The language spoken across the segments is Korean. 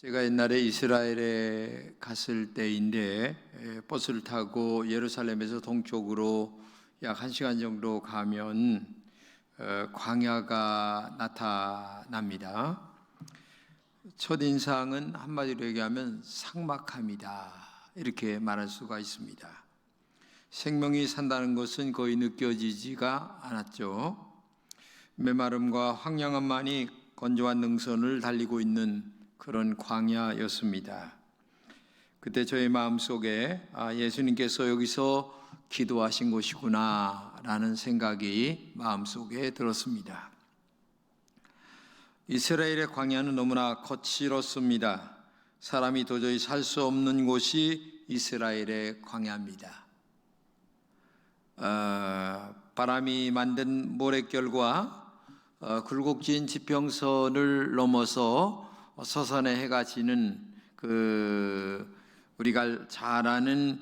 제가 옛날에 이스라엘에 갔을 때인데 버스를 타고 예루살렘에서 동쪽으로 약 1시간 정도 가면 광야가 나타납니다. 첫인상은 한마디로 얘기하면 삭막함이다, 이렇게 말할 수가 있습니다. 생명이 산다는 것은 거의 느껴지지가 않았죠. 메마름과 황량함만이 건조한 능선을 달리고 있는 그런 광야였습니다. 그때 저의 마음속에 예수님께서 여기서 기도하신 곳이구나 라는 생각이 마음속에 들었습니다. 이스라엘의 광야는 너무나 거칠었습니다. 사람이 도저히 살 수 없는 곳이 이스라엘의 광야입니다. 바람이 만든 모래결과 굴곡진 지평선을 넘어서 서산의 해가 지는 우리가 잘 아는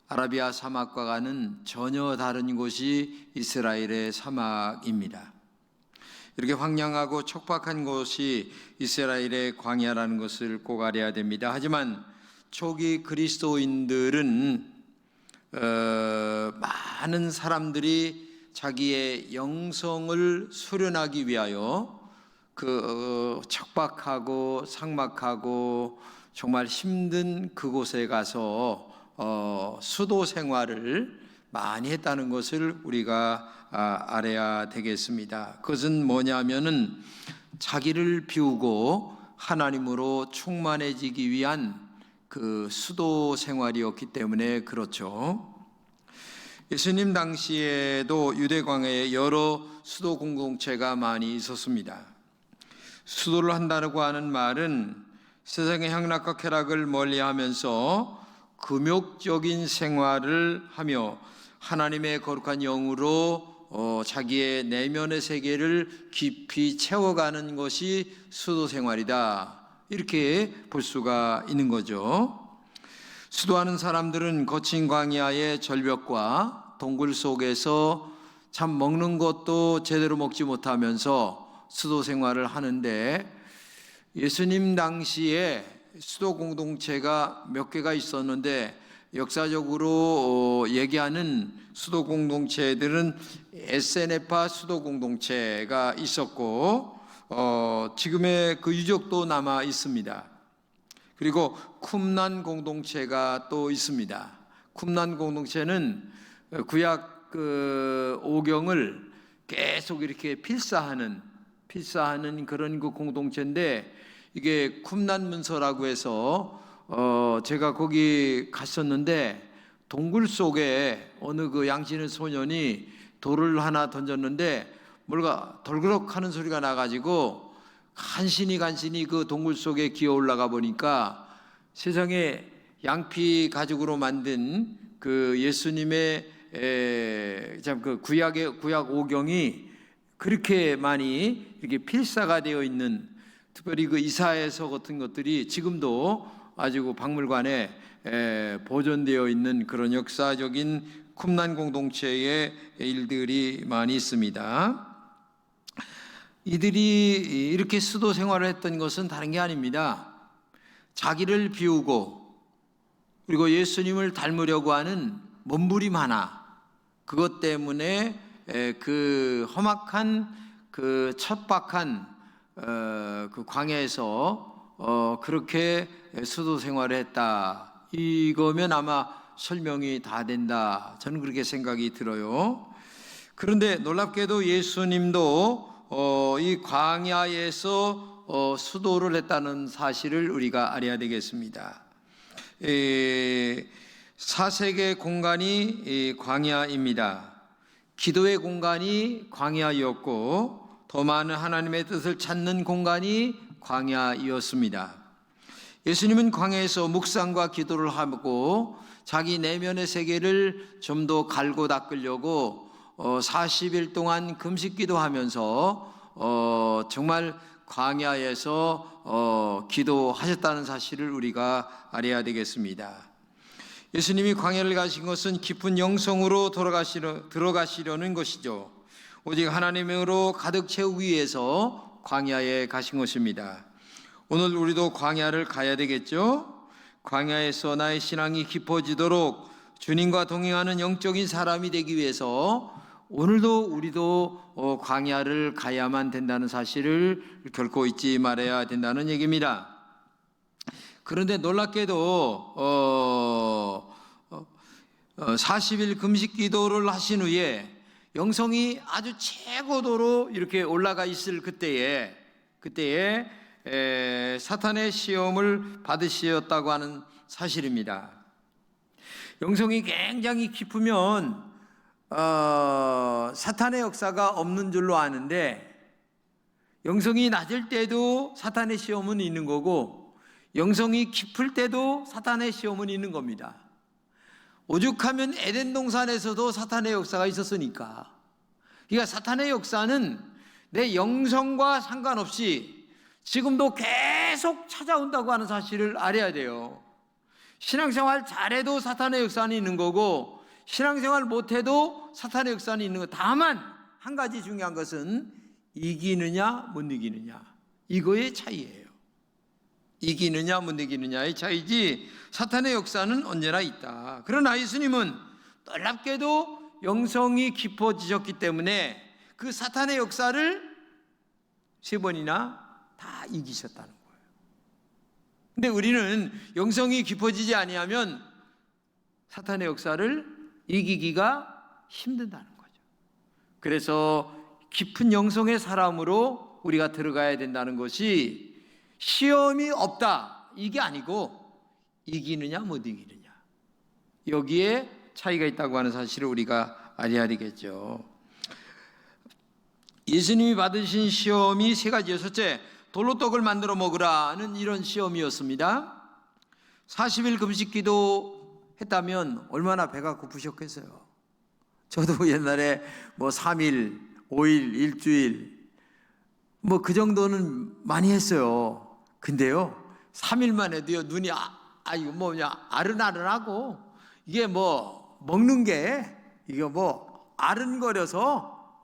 아라비아 사막과는 전혀 다른 곳이 이스라엘의 사막입니다. 이렇게 황량하고 척박한 곳이 이스라엘의 광야라는 것을 꼭 알아야 됩니다. 하지만 초기 그리스도인들은 많은 사람들이 자기의 영성을 수련하기 위하여 척박하고 삭막하고 정말 힘든 그곳에 가서 수도 생활을 많이 했다는 것을 우리가 알아야 되겠습니다. 그것은 뭐냐면은 자기를 비우고 하나님으로 충만해지기 위한 그 수도 생활이었기 때문에 그렇죠. 예수님 당시에도 유대 광야에 여러 수도 공동체가 많이 있었습니다. 수도를 한다고 하는 말은 세상의 향락과 쾌락을 멀리하면서 금욕적인 생활을 하며 하나님의 거룩한 영으로 자기의 내면의 세계를 깊이 채워가는 것이 수도 생활이다, 이렇게 볼 수가 있는 거죠. 수도하는 사람들은 거친 광야의 절벽과 동굴 속에서 참 먹는 것도 제대로 먹지 못하면서 수도 생활을 하는데, 예수님 당시에 수도 공동체가 몇 개가 있었는데 역사적으로 얘기하는 수도 공동체들은 에세네파 수도 공동체가 있었고 지금의 그 유적도 남아 있습니다. 그리고 쿰난 공동체가 또 있습니다. 쿰난 공동체는 구약 오경을 계속 이렇게 필사하는 그런 그 공동체인데, 이게 쿰난 문서라고 해서 제가 거기 갔었는데 동굴 속에 어느 그 양치는 소년이 돌을 하나 던졌는데 뭔가 덜그럭 하는 소리가 나가지고 간신히 그 동굴 속에 기어 올라가 보니까 세상에 양피 가죽으로 만든 그 예수님의 그 구약 오경이 그렇게 많이 이렇게 필사가 되어 있는, 특별히 그 이사야서 같은 것들이 지금도 아주 박물관에 보존되어 있는 그런 역사적인 쿰난 공동체의 일들이 많이 있습니다. 이들이 이렇게 수도 생활을 했던 것은 다른 게 아닙니다. 자기를 비우고 그리고 예수님을 닮으려고 하는 몸부림 하나, 그것 때문에 그 험악한 그 척박한 그 광야에서 그렇게 수도 생활을 했다, 이거면 아마 설명이 다 된다, 저는 그렇게 생각이 들어요. 그런데 놀랍게도 예수님도 이 광야에서 수도를 했다는 사실을 우리가 알아야 되겠습니다. 4세계 공간이 광야입니다. 기도의 공간이 광야였고 더 많은 하나님의 뜻을 찾는 공간이 광야이었습니다. 예수님은 광야에서 묵상과 기도를 하고 자기 내면의 세계를 좀 더 갈고 닦으려고 40일 동안 금식기도 하면서 정말 광야에서 기도하셨다는 사실을 우리가 알아야 되겠습니다. 예수님이 광야를 가신 것은 깊은 영성으로 들어가시려는 것이죠. 오직 하나님으로 가득 채우기 위해서 광야에 가신 것입니다. 오늘 우리도 광야를 가야 되겠죠? 광야에서 나의 신앙이 깊어지도록 주님과 동행하는 영적인 사람이 되기 위해서 오늘도 우리도 광야를 가야만 된다는 사실을 결코 잊지 말아야 된다는 얘기입니다. 그런데 놀랍게도 40일 금식 기도를 하신 후에 영성이 아주 최고도로 이렇게 올라가 있을 그때에 사탄의 시험을 받으셨다고 하는 사실입니다. 영성이 굉장히 깊으면 사탄의 역사가 없는 줄로 아는데, 영성이 낮을 때도 사탄의 시험은 있는 거고 영성이 깊을 때도 사탄의 시험은 있는 겁니다. 오죽하면 에덴 동산에서도 사탄의 역사가 있었으니까. 그러니까 사탄의 역사는 내 영성과 상관없이 지금도 계속 찾아온다고 하는 사실을 알아야 돼요. 신앙생활 잘해도 사탄의 역사는 있는 거고 신앙생활 못해도 사탄의 역사는 있는 거. 다만 한 가지 중요한 것은 이기느냐 못 이기느냐, 이거의 차이예요. 이기느냐 못 이기느냐의 차이지 사탄의 역사는 언제나 있다. 그러나 예수님은 놀랍게도 영성이 깊어지셨기 때문에 그 사탄의 역사를 3번이나 다 이기셨다는 거예요. 근데 우리는 영성이 깊어지지 아니하면 사탄의 역사를 이기기가 힘든다는 거죠. 그래서 깊은 영성의 사람으로 우리가 들어가야 된다는 것이 시험이 없다 이게 아니고 이기느냐 못 이기느냐, 여기에 차이가 있다고 하는 사실을 우리가 알아야 되겠죠. 예수님이 받으신 시험이 3가지예요. 첫째, 돌로 떡을 만들어 먹으라는 이런 시험이었습니다. 40일 금식 기도 했다면 얼마나 배가 고프셨겠어요. 저도 옛날에 3일, 5일, 일주일 그 정도는 많이 했어요. 근데요 3일만 해도요 눈이 아른아른하고 이게 먹는 게 이게 아른거려서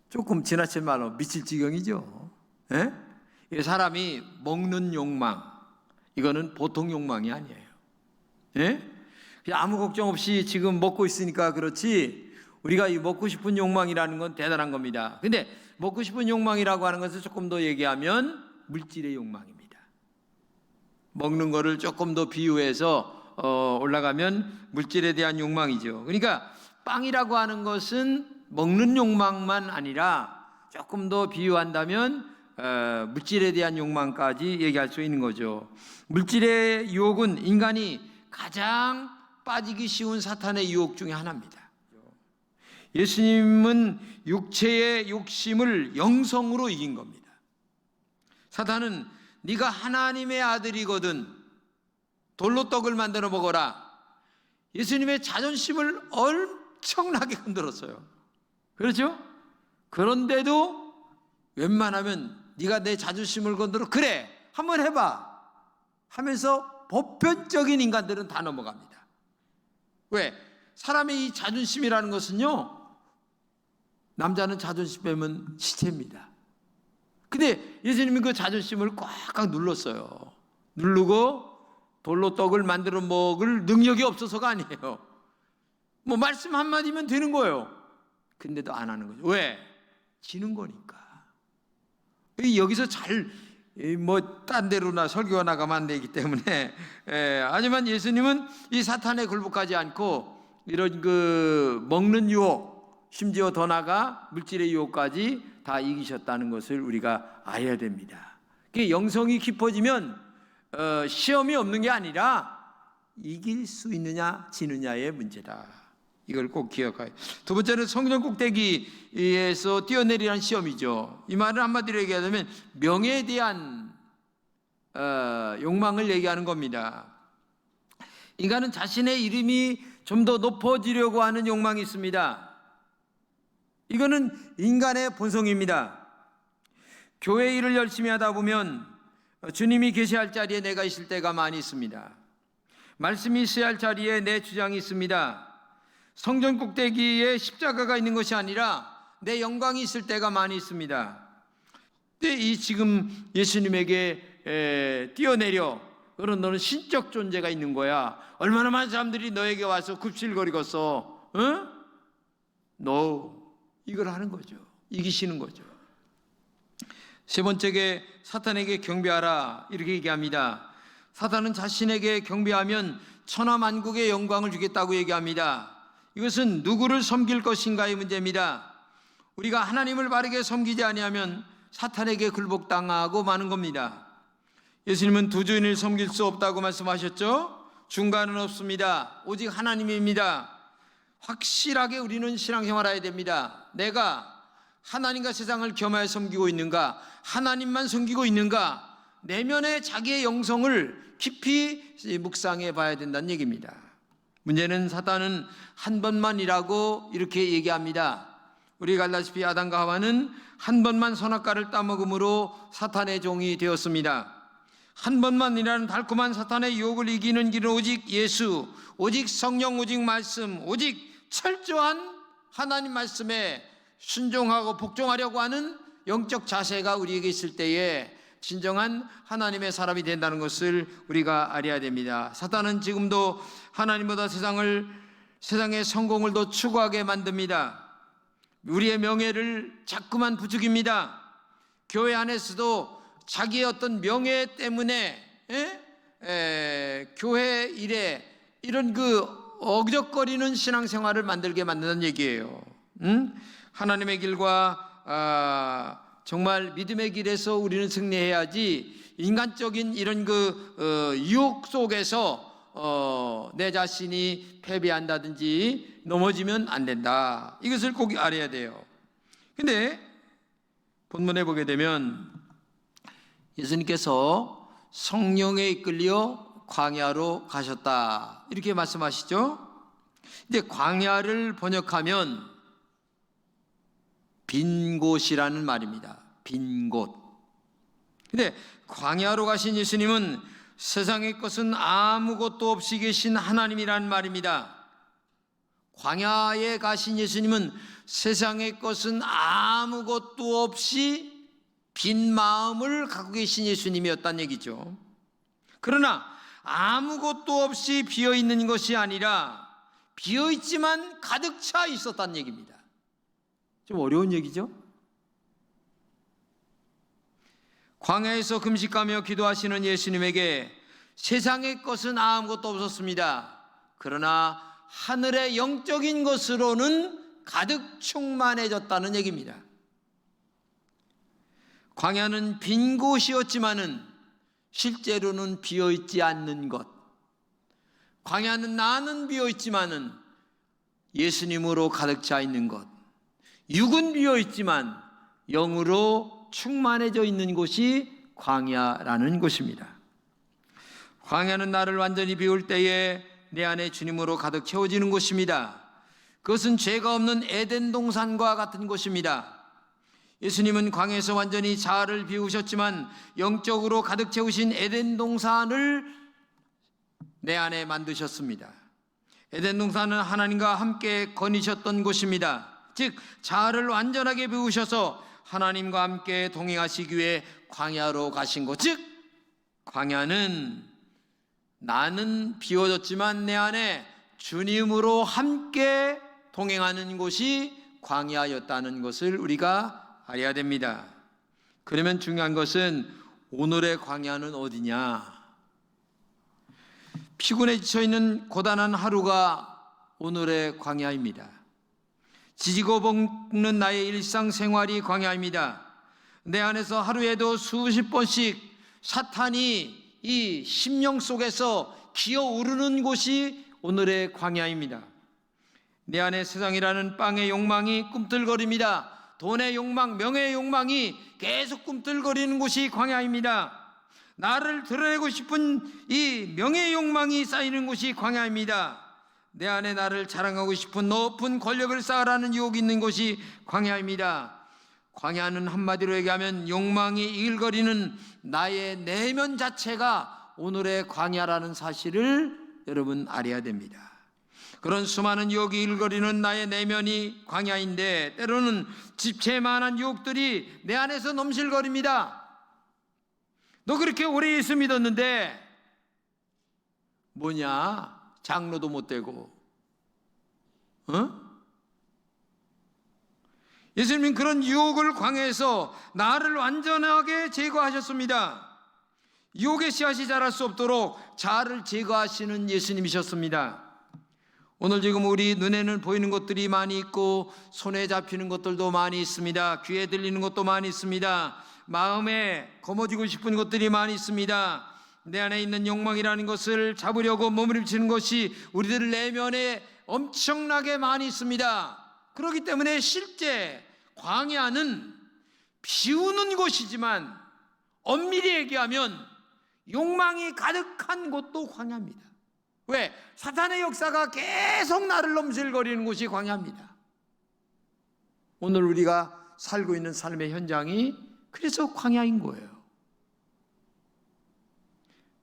조금 지나친 말로 미칠 지경이죠. 예? 사람이 먹는 욕망, 이거는 보통 욕망이 아니에요. 예? 그냥 아무 걱정 없이 지금 먹고 있으니까 그렇지, 우리가 이 먹고 싶은 욕망이라는 건 대단한 겁니다. 근데 먹고 싶은 욕망이라고 하는 것을 조금 더 얘기하면 물질의 욕망입니다. 먹는 거를 조금 더 비유해서 올라가면 물질에 대한 욕망이죠. 그러니까 빵이라고 하는 것은 먹는 욕망만 아니라 조금 더 비유한다면 물질에 대한 욕망까지 얘기할 수 있는 거죠. 물질의 유혹은 인간이 가장 빠지기 쉬운 사탄의 유혹 중에 하나입니다. 예수님은 육체의 욕심을 영성으로 이긴 겁니다. 사탄은 네가 하나님의 아들이거든 돌로 떡을 만들어 먹어라. 예수님의 자존심을 엄청나게 흔들었어요. 그렇죠? 그런데도 웬만하면 네가 내 자존심을 건드려, 그래 한번 해봐 하면서 보편적인 인간들은 다 넘어갑니다. 왜? 사람의 이 자존심이라는 것은요, 남자는 자존심 빼면 시체입니다. 근데 예수님이 그 자존심을 꽉꽉 눌렀어요. 누르고 돌로 떡을 만들어 먹을 능력이 없어서가 아니에요. 말씀 한마디면 되는 거예요. 근데도 안 하는 거죠. 왜? 지는 거니까. 여기서 딴 데로나 설교가 나가면 안 되기 때문에. 하지만 예수님은 이 사탄에 굴복하지 않고 이런 먹는 유혹, 심지어 더 나아가 물질의 유혹까지 다 이기셨다는 것을 우리가 알아야 됩니다. 영성이 깊어지면 시험이 없는 게 아니라 이길 수 있느냐 지느냐의 문제다. 이걸 꼭 기억해요. 두 번째는 성전 꼭대기에서 뛰어내리라는 시험이죠. 이 말을 한마디로 얘기하자면 명예에 대한 욕망을 얘기하는 겁니다. 인간은 자신의 이름이 좀 더 높아지려고 하는 욕망이 있습니다. 이거는 인간의 본성입니다. 교회 일을 열심히 하다 보면 주님이 계셔야 할 자리에 내가 있을 때가 많이 있습니다. 말씀이 있어야 할 자리에 내 주장이 있습니다. 성전 꼭대기에 십자가가 있는 것이 아니라 내 영광이 있을 때가 많이 있습니다. 근데 이 지금 예수님에게 뛰어내려 그런 너는 신적 존재가 있는 거야. 얼마나 많은 사람들이 너에게 와서 굽실거리겠어. 응? 너 이걸 하는 거죠. 이기시는 거죠. 세 번째게 사탄에게 경배하라 이렇게 얘기합니다. 사탄은 자신에게 경배하면 천하만국의 영광을 주겠다고 얘기합니다. 이것은 누구를 섬길 것인가의 문제입니다. 우리가 하나님을 바르게 섬기지 아니하면 사탄에게 굴복당하고 마는 겁니다. 예수님은 두 주인을 섬길 수 없다고 말씀하셨죠? 중간은 없습니다. 오직 하나님입니다. 확실하게 우리는 신앙생활해야 됩니다. 내가 하나님과 세상을 겸하여 섬기고 있는가, 하나님만 섬기고 있는가, 내면의 자기의 영성을 깊이 묵상해 봐야 된다는 얘기입니다. 문제는 사탄은 한 번만이라고 이렇게 얘기합니다. 우리가 알다시피 아담과 하와는 한 번만 선악과를 따먹음으로 사탄의 종이 되었습니다. 한 번만이라는 달콤한 사탄의 유혹을 이기는 길은 오직 예수, 오직 성령, 오직 말씀, 오직 철저한 하나님 말씀에 순종하고 복종하려고 하는 영적 자세가 우리에게 있을 때에 진정한 하나님의 사람이 된다는 것을 우리가 알아야 됩니다. 사탄은 지금도 하나님보다 세상의 성공을 더 추구하게 만듭니다. 우리의 명예를 자꾸만 부추깁니다. 교회 안에서도 자기의 어떤 명예 때문에 교회 일에 이런 어적거리는 신앙생활을 만들게 만드는 얘기예요. 하나님의 길과 정말 믿음의 길에서 우리는 승리해야지 인간적인 이런 유혹 속에서 내 자신이 패배한다든지 넘어지면 안 된다. 이것을 꼭 알아야 돼요. 근데 본문에 보게 되면 예수님께서 성령에 이끌려 광야로 가셨다 이렇게 말씀하시죠. 이제 광야를 번역하면 빈 곳이라는 말입니다. 빈 곳. 근데 광야로 가신 예수님은 세상의 것은 아무것도 없이 계신 하나님이라는 말입니다. 광야에 가신 예수님은 세상의 것은 아무것도 없이 빈 마음을 갖고 계신 예수님이었다는 얘기죠. 그러나 아무것도 없이 비어있는 것이 아니라 비어있지만 가득 차 있었다는 얘기입니다. 좀 어려운 얘기죠? 광야에서 금식하며 기도하시는 예수님에게 세상의 것은 아무것도 없었습니다. 그러나 하늘의 영적인 것으로는 가득 충만해졌다는 얘기입니다. 광야는 빈 곳이었지만은 실제로는 비어있지 않는 것. 광야는 나는 비어있지만은 예수님으로 가득 차 있는 것. 육은 비어있지만 영으로 충만해져 있는 곳이 광야라는 곳입니다. 광야는 나를 완전히 비울 때에 내 안에 주님으로 가득 채워지는 곳입니다. 그것은 죄가 없는 에덴 동산과 같은 곳입니다. 예수님은 광야에서 완전히 자아를 비우셨지만 영적으로 가득 채우신 에덴 동산을 내 안에 만드셨습니다. 에덴 동산은 하나님과 함께 거니셨던 곳입니다. 즉 자아를 완전하게 비우셔서 하나님과 함께 동행하시기 위해 광야로 가신 곳. 즉 광야는 나는 비워졌지만 내 안에 주님으로 함께 동행하는 곳이 광야였다는 것을 우리가 알아야 됩니다. 그러면 중요한 것은 오늘의 광야는 어디냐? 피곤해 지쳐있는 고단한 하루가 오늘의 광야입니다. 지지고 볶는 나의 일상생활이 광야입니다. 내 안에서 하루에도 수십 번씩 사탄이 이 심령 속에서 기어오르는 곳이 오늘의 광야입니다. 내 안에 세상이라는 빵의 욕망이 꿈틀거립니다. 돈의 욕망, 명예의 욕망이 계속 꿈틀거리는 곳이 광야입니다. 나를 드러내고 싶은 이 명예의 욕망이 쌓이는 곳이 광야입니다. 내 안에 나를 자랑하고 싶은 높은 권력을 쌓으라는 유혹이 있는 곳이 광야입니다. 광야는 한마디로 얘기하면 욕망이 이글거리는 나의 내면 자체가 오늘의 광야라는 사실을 여러분 알아야 됩니다. 그런 수많은 유혹이 일거리는 나의 내면이 광야인데 때로는 집채만한 유혹들이 내 안에서 넘실거립니다. 너 그렇게 오래 예수 믿었는데 뭐냐? 장로도 못 되고, 예수님은 그런 유혹을 광야에서 나를 완전하게 제거하셨습니다. 유혹의 씨앗이 자랄 수 없도록 자아를 제거하시는 예수님이셨습니다. 오늘 지금 우리 눈에는 보이는 것들이 많이 있고 손에 잡히는 것들도 많이 있습니다. 귀에 들리는 것도 많이 있습니다. 마음에 거머쥐고 싶은 것들이 많이 있습니다. 내 안에 있는 욕망이라는 것을 잡으려고 몸부림치는 것이 우리들 내면에 엄청나게 많이 있습니다. 그렇기 때문에 실제 광야는 비우는 곳이지만 엄밀히 얘기하면 욕망이 가득한 곳도 광야입니다. 왜? 사탄의 역사가 계속 나를 넘실거리는 곳이 광야입니다. 오늘 우리가 살고 있는 삶의 현장이 그래서 광야인 거예요.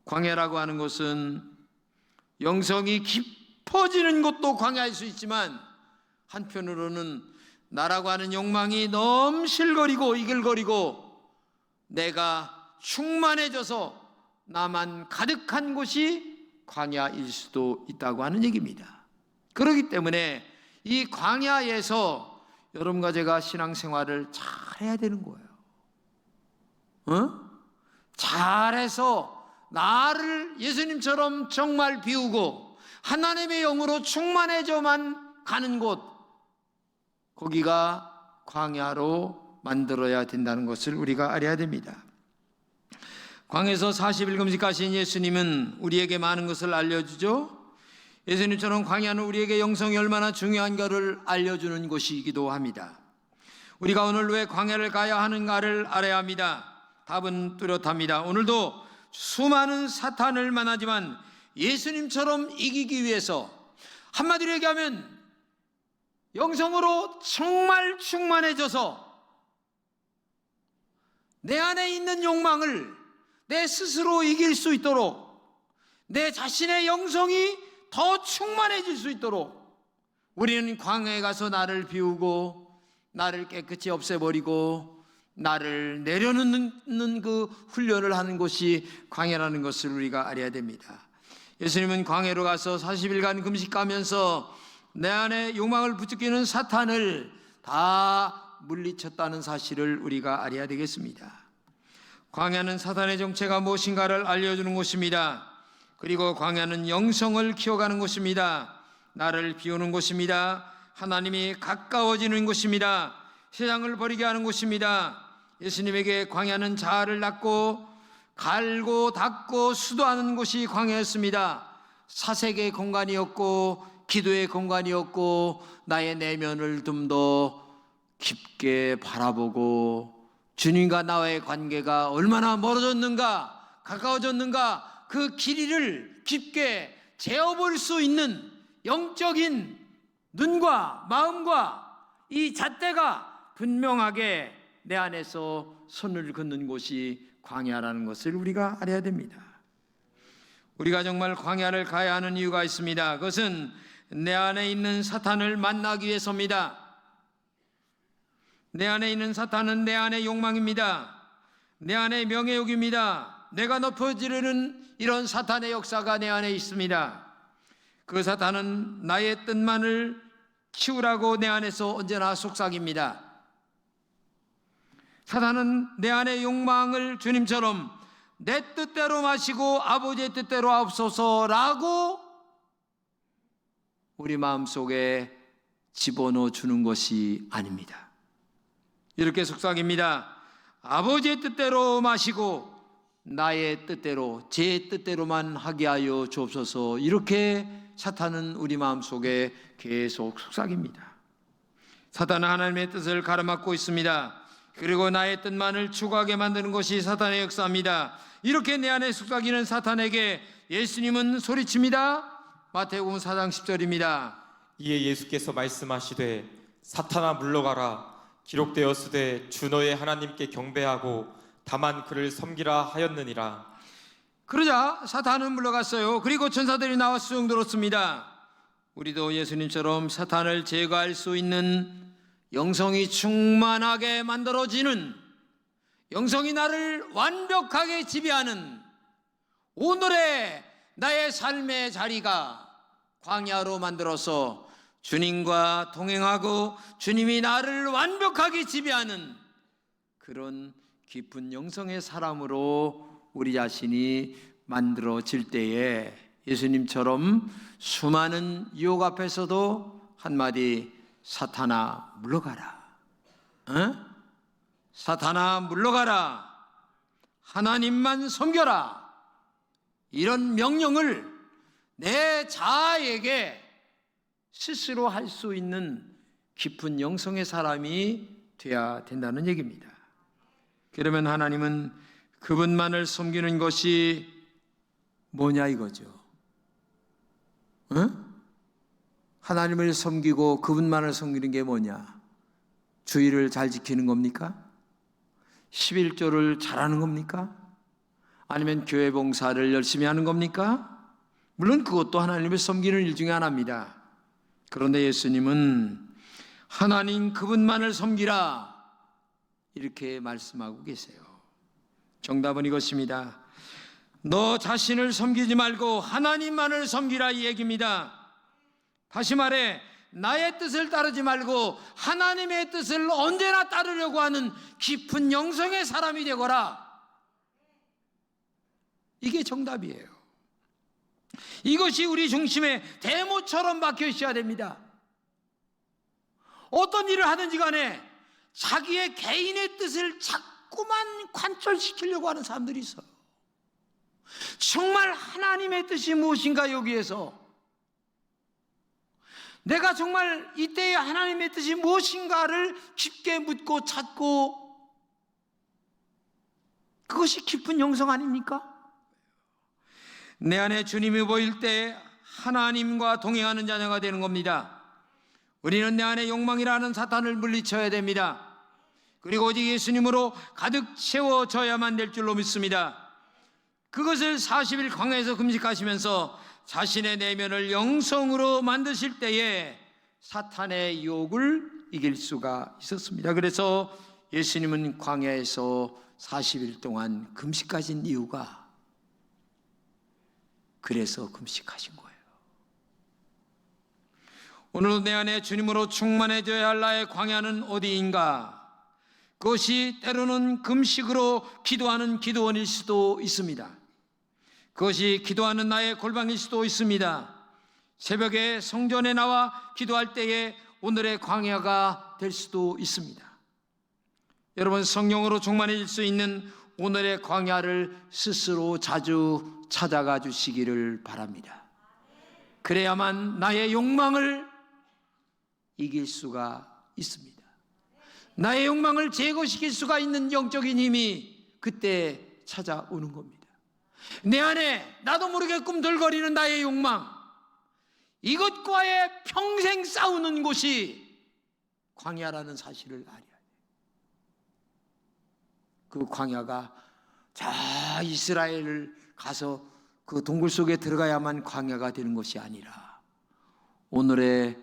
광야라고 하는 것은 영성이 깊어지는 것도 광야일 수 있지만 한편으로는 나라고 하는 욕망이 넘실거리고 이글거리고 내가 충만해져서 나만 가득한 곳이 광야일 수도 있다고 하는 얘기입니다. 그렇기 때문에 이 광야에서 여러분과 제가 신앙생활을 잘해야 되는 거예요. 잘해서 나를 예수님처럼 정말 비우고 하나님의 영으로 충만해져만 가는 곳, 거기가 광야로 만들어야 된다는 것을 우리가 알아야 됩니다. 광야에서 40일 금식하신 예수님은 우리에게 많은 것을 알려주죠. 예수님처럼 광야는 우리에게 영성이 얼마나 중요한가를 알려주는 곳이기도 합니다. 우리가 오늘 왜 광야를 가야 하는가를 알아야 합니다. 답은 뚜렷합니다. 오늘도 수많은 사탄을 만나지만 예수님처럼 이기기 위해서, 한마디로 얘기하면 영성으로 정말 충만해져서 내 안에 있는 욕망을 내 스스로 이길 수 있도록, 내 자신의 영성이 더 충만해질 수 있도록 우리는 광야에 가서 나를 비우고 나를 깨끗이 없애버리고 나를 내려놓는 그 훈련을 하는 곳이 광야라는 것을 우리가 알아야 됩니다. 예수님은 광야로 가서 40일간 금식하면서 내 안에 욕망을 부추기는 사탄을 다 물리쳤다는 사실을 우리가 알아야 되겠습니다. 광야는 사탄의 정체가 무엇인가를 알려주는 곳입니다. 그리고 광야는 영성을 키워가는 곳입니다. 나를 비우는 곳입니다. 하나님이 가까워지는 곳입니다. 세상을 버리게 하는 곳입니다. 예수님에게 광야는 자아를 닦고 갈고 닦고 수도하는 곳이 광야였습니다. 사색의 공간이었고 기도의 공간이었고 나의 내면을 좀 더 깊게 바라보고 주님과 나와의 관계가 얼마나 멀어졌는가 가까워졌는가 그 길이를 깊게 재어볼 수 있는 영적인 눈과 마음과 이 잣대가 분명하게 내 안에서 손을 긋는 곳이 광야라는 것을 우리가 알아야 됩니다. 우리가 정말 광야를 가야 하는 이유가 있습니다. 그것은 내 안에 있는 사탄을 만나기 위해서입니다. 내 안에 있는 사탄은 내 안의 욕망입니다. 내 안의 명예욕입니다. 내가 높여지려는 이런 사탄의 역사가 내 안에 있습니다. 그 사탄은 나의 뜻만을 키우라고 내 안에서 언제나 속삭입니다. 사탄은 내 안의 욕망을 주님처럼 내 뜻대로 마시고 아버지의 뜻대로 하옵소서라고 우리 마음속에 집어넣어 주는 것이 아닙니다. 이렇게 속삭입니다. 아버지의 뜻대로 마시고 나의 뜻대로 제 뜻대로만 하게 하여 주옵소서. 이렇게 사탄은 우리 마음속에 계속 속삭입니다. 사탄은 하나님의 뜻을 가로막고 있습니다. 그리고 나의 뜻만을 추구하게 만드는 것이 사탄의 역사입니다. 이렇게 내 안에 속삭이는 사탄에게 예수님은 소리칩니다. 마태복음 4장 10절입니다. 이에 예수께서 말씀하시되 사탄아 물러가라. 기록되었으되 주 너의 하나님께 경배하고 다만 그를 섬기라 하였느니라. 그러자 사탄은 물러갔어요. 그리고 천사들이 나와 수종들었습니다. 우리도 예수님처럼 사탄을 제거할 수 있는 영성이 충만하게 만들어지는, 영성이 나를 완벽하게 지배하는 오늘의 나의 삶의 자리가 광야로 만들어서 주님과 동행하고 주님이 나를 완벽하게 지배하는 그런 깊은 영성의 사람으로 우리 자신이 만들어질 때에 예수님처럼 수많은 유혹 앞에서도 한마디 사탄아 물러가라, 사탄아 물러가라, 하나님만 섬겨라, 이런 명령을 내 자아에게 스스로 할 수 있는 깊은 영성의 사람이 되어야 된다는 얘기입니다. 그러면 하나님은 그분만을 섬기는 것이 뭐냐 이거죠. 하나님을 섬기고 그분만을 섬기는 게 뭐냐? 주의를 잘 지키는 겁니까? 11조를 잘하는 겁니까? 아니면 교회 봉사를 열심히 하는 겁니까? 물론 그것도 하나님을 섬기는 일 중에 하나입니다. 그런데 예수님은 하나님 그분만을 섬기라 이렇게 말씀하고 계세요. 정답은 이것입니다. 너 자신을 섬기지 말고 하나님만을 섬기라 이 얘기입니다. 다시 말해 나의 뜻을 따르지 말고 하나님의 뜻을 언제나 따르려고 하는 깊은 영성의 사람이 되거라. 이게 정답이에요. 이것이 우리 중심에 대모처럼 박혀 있어야 됩니다. 어떤 일을 하든지 간에 자기의 개인의 뜻을 자꾸만 관철시키려고 하는 사람들이 있어요. 정말 하나님의 뜻이 무엇인가, 여기에서 내가 정말 이때의 하나님의 뜻이 무엇인가를 깊게 묻고 찾고, 그것이 깊은 영성 아닙니까? 내 안에 주님이 보일 때 하나님과 동행하는 자녀가 되는 겁니다. 우리는 내 안에 욕망이라는 사탄을 물리쳐야 됩니다. 그리고 오직 예수님으로 가득 채워져야만 될 줄로 믿습니다. 그것을 40일 광야에서 금식하시면서 자신의 내면을 영성으로 만드실 때에 사탄의 유혹을 이길 수가 있었습니다. 그래서 예수님은 광야에서 40일 동안 금식하신 이유가 그래서 금식하신 거예요. 오늘도 내 안에 주님으로 충만해져야 할 나의 광야는 어디인가? 그것이 때로는 금식으로 기도하는 기도원일 수도 있습니다. 그것이 기도하는 나의 골방일 수도 있습니다. 새벽에 성전에 나와 기도할 때에 오늘의 광야가 될 수도 있습니다. 여러분, 성령으로 충만해질 수 있는 오늘의 광야를 스스로 자주 찾아가 주시기를 바랍니다. 그래야만 나의 욕망을 이길 수가 있습니다. 나의 욕망을 제거시킬 수가 있는 영적인 힘이 그때 찾아오는 겁니다. 내 안에 나도 모르게 꿈틀거리는 나의 욕망, 이것과의 평생 싸우는 곳이 광야라는 사실을 알아야 돼요. 그 광야가 저 이스라엘을 가서 그 동굴 속에 들어가야만 광야가 되는 것이 아니라 오늘의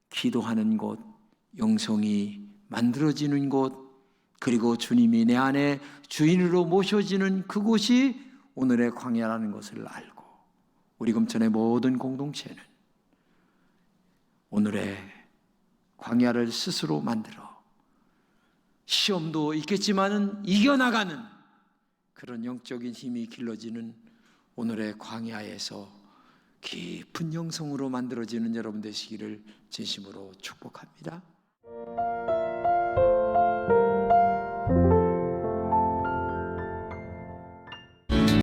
기도하는 곳, 영성이 만들어지는 곳, 그리고 주님이 내 안에 주인으로 모셔지는 그곳이 오늘의 광야라는 것을 알고, 우리 금천의 모든 공동체는 오늘의 광야를 스스로 만들어 시험도 있겠지만은 이겨나가는 그런 영적인 힘이 길러지는 오늘의 광야에서 깊은 영성으로 만들어지는 여러분 되시기를 진심으로 축복합니다.